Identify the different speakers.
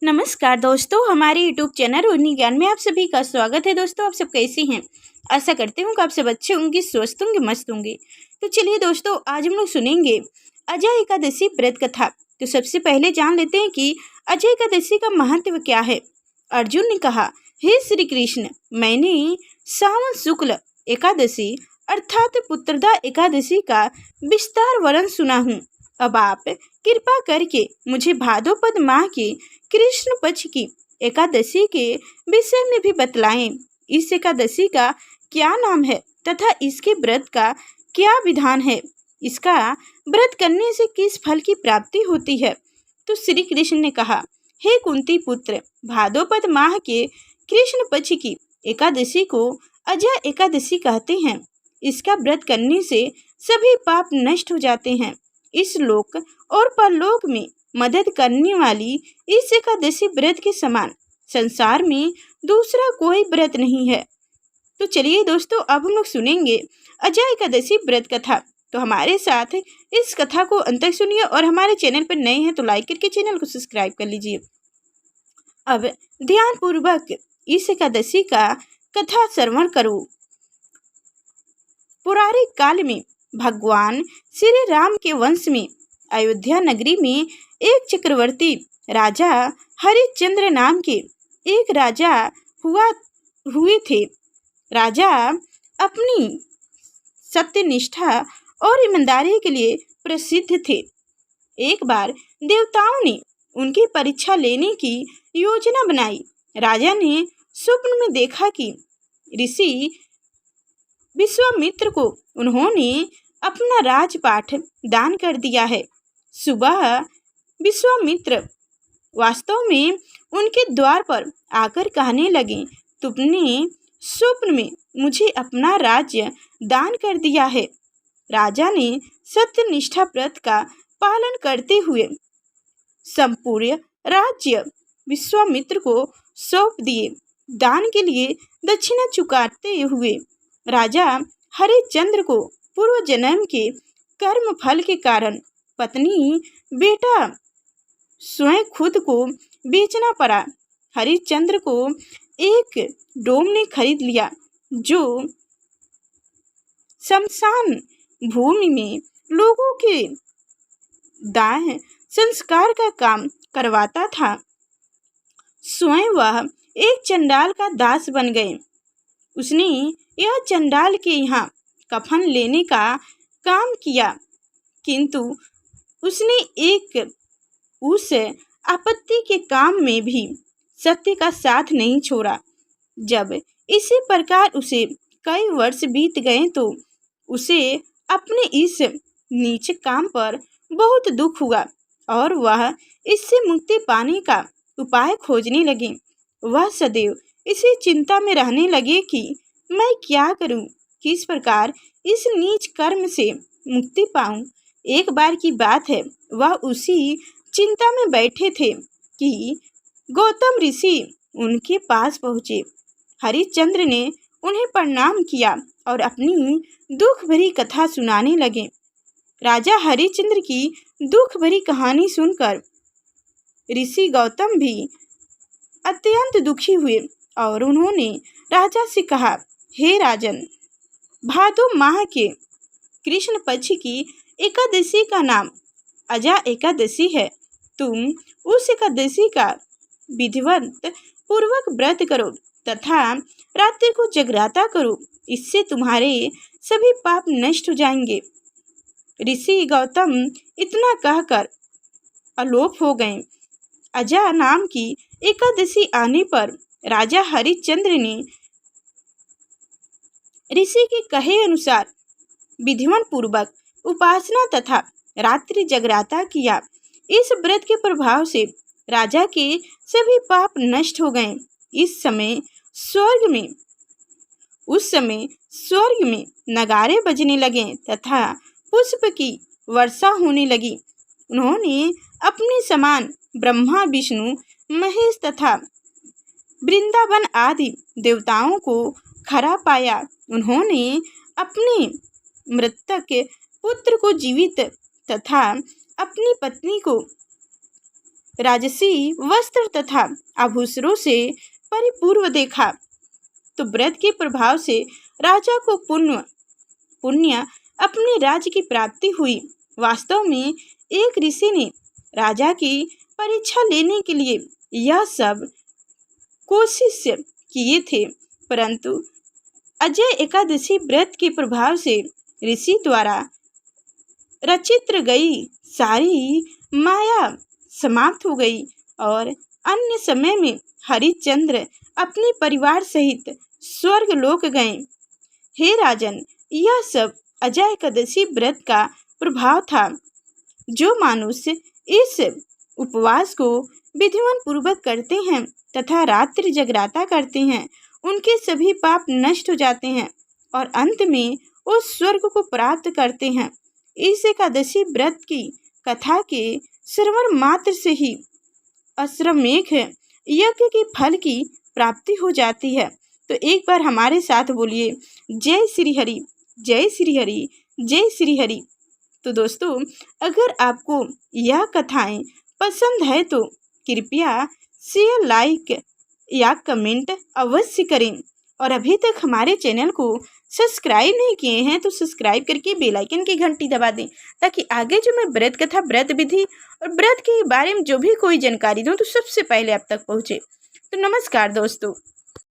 Speaker 1: नमस्कार दोस्तों, हमारे यूट्यूब चैनल रोहिणी ज्ञान में आप सभी का स्वागत है। दोस्तों, आप सब कैसे हैं? आशा करती हूँ कि आप सब अच्छे होंगे, स्वस्थ होंगे, मस्त होंगे। तो चलिए दोस्तों, आज हम लोग सुनेंगे अजय एकादशी व्रत कथा। तो सबसे पहले जान लेते हैं कि अजय एकादशी का महत्व क्या है। अर्जुन ने कहा, हे श्री कृष्ण, मैंने सावन शुक्ल एकादशी अर्थात पुत्रदा एकादशी का विस्तार वर्णन सुना हूँ। अब आप कृपा करके मुझे भाद्रपद माह के कृष्ण पक्ष की एकादशी के विषय में भी बतलाएं। इस एकादशी का क्या नाम है तथा इसके व्रत का क्या विधान है? इसका व्रत करने से किस फल की प्राप्ति होती है? तो श्री कृष्ण ने कहा, हे कुंती पुत्र, भाद्रपद माह के कृष्ण पक्ष की एकादशी को अजय एकादशी कहते हैं। इसका व्रत करने से सभी पाप नष्ट हो जाते हैं। इस लोक और परलोक में मदद करने वाली इस एकादशी व्रत के समान संसार में दूसरा कोई व्रत नहीं है। तो चलिए दोस्तों, अब हम लोग सुनेंगे अजय एकादशी व्रत कथा। तो हमारे साथ इस कथा को अंत तक सुनिए और हमारे चैनल पर नए हैं तो लाइक करके चैनल को सब्सक्राइब कर लीजिए। अब ध्यान पूर्वक इस एकादशी का कथा श्रवण करो। पौराणिक काल में भगवान श्री राम के वंश में अयोध्या नगरी में एक चक्रवर्ती राजा हरिश्चंद्र नाम के एक राजा हुए थे। राजा अपनी सत्यनिष्ठा और ईमानदारी के लिए प्रसिद्ध थे। एक बार देवताओं ने उनकी परीक्षा लेने की योजना बनाई। राजा ने स्वप्न में देखा कि ऋषि विश्वामित्र को उन्होंने अपना राजपाट दान कर दिया है। सुबह विश्वामित्र वास्तव में उनके द्वार पर आकर कहने लगे, तुमने स्वप्न में मुझे अपना राज्य दान कर दिया है। राजा ने सत्यनिष्ठा व्रत का पालन करते हुए संपूर्ण राज्य विश्वामित्र को सौंप दिए। दान के लिए दक्षिणा चुकाते हुए राजा हरिश्चंद्र को पूर्व जन्म के कर्म फल के कारण पत्नी, बेटा, स्वयं खुद को बेचना पड़ा। हरिश्चंद्र को एक डोम ने खरीद लिया जो शमशान भूमि में लोगों के दाह संस्कार का काम करवाता था। स्वयं वह एक चंडाल का दास बन गए। उसने यह चंडाल के यहाँ कफन लेने का काम किया, किंतु उसने एक उस आपत्ति के काम में भी सत्य का साथ नहीं छोड़ा। जब इसी प्रकार उसे कई वर्ष बीत गए तो उसे अपने इस नीच काम पर बहुत दुख हुआ और वह इससे मुक्ति पाने का उपाय खोजने लगे। वह सदैव इसी चिंता में रहने लगे कि मैं क्या करूं, किस प्रकार इस नीच कर्म से मुक्ति पाऊं। एक बार की बात है, वह उसी चिंता में बैठे थे कि गौतम ऋषि उनके पास पहुँचे। हरिश्चंद्र ने उन्हें प्रणाम किया और अपनी दुख भरी कथा सुनाने लगे। राजा हरिश्चंद्र की दुख भरी कहानी सुनकर ऋषि गौतम भी अत्यंत दुखी हुए और उन्होंने राजा से कहा, हे राजन, भादो माह के कृष्ण पक्ष की एकादशी का नाम अजय एकादशी है। तुम उस एकादशी का विधिवत पूर्वक व्रत करो तथा रात्रि को जगराता करो। इससे तुम्हारे सभी पाप नष्ट हो जाएंगे। ऋषि गौतम इतना कहकर अलोप हो गए। अजय नाम की एकादशी आने पर राजा हरिश्चंद्र ने ऋषि के कहे अनुसार विधिवत पूर्वक उपासना तथा रात्रि जगराता किया। इस व्रत के प्रभाव से राजा के सभी पाप नष्ट हो गए। उस समय स्वर्ग में नगारे बजने लगे तथा पुष्प की वर्षा होने लगी। उन्होंने अपने समान ब्रह्मा, विष्णु, महेश तथा वृंदावन आदि देवताओं को खरा पाया। उन्होंने अपने मृतक पुत्र को जीवित तथा अपनी पत्नी को राजसी वस्त्र तथा आभूषणों से परिपूर्ण देखा तो व्रत के प्रभाव से राजा को पुण्य अपने राज्य की प्राप्ति हुई। वास्तव में एक ऋषि ने राजा की परीक्षा लेने के लिए यह सब कोशिश किए थे, परंतु अजय एकादशी व्रत के प्रभाव से ऋषि द्वारा रचित गई सारी माया समाप्त हो गई और अन्य समय में हरिश्चंद्र अपने परिवार सहित स्वर्ग लोक गए। हे राजन, यह सब अजय एकादशी व्रत का प्रभाव था। जो मनुष्य इस उपवास को विधिवत पूर्वक करते हैं तथा रात्रि जगराता करते हैं, उनके सभी पाप नष्ट हो जाते हैं और अंत में वो स्वर्ग को प्राप्त करते हैं। इस एकादशी व्रत की कथा के श्रवण मात्र से ही अश्वमेध यज्ञ के फल की प्राप्ति हो जाती है। तो एक बार हमारे साथ बोलिए, जय श्री हरि, जय श्री हरि, जय श्री हरि। तो दोस्तों, अगर आपको यह कथाएं पसंद है तो कृपया शेयर, लाइक या कमेंट अवश्य करें और अभी तक हमारे चैनल को सब्सक्राइब नहीं किए हैं तो सब्सक्राइब करके बेल आइकन की घंटी दबा दें, ताकि आगे जो मैं व्रत कथा, व्रत विधि और व्रत के बारे में जो भी कोई जानकारी दूं तो सबसे पहले आप तक पहुंचे। तो नमस्कार दोस्तों।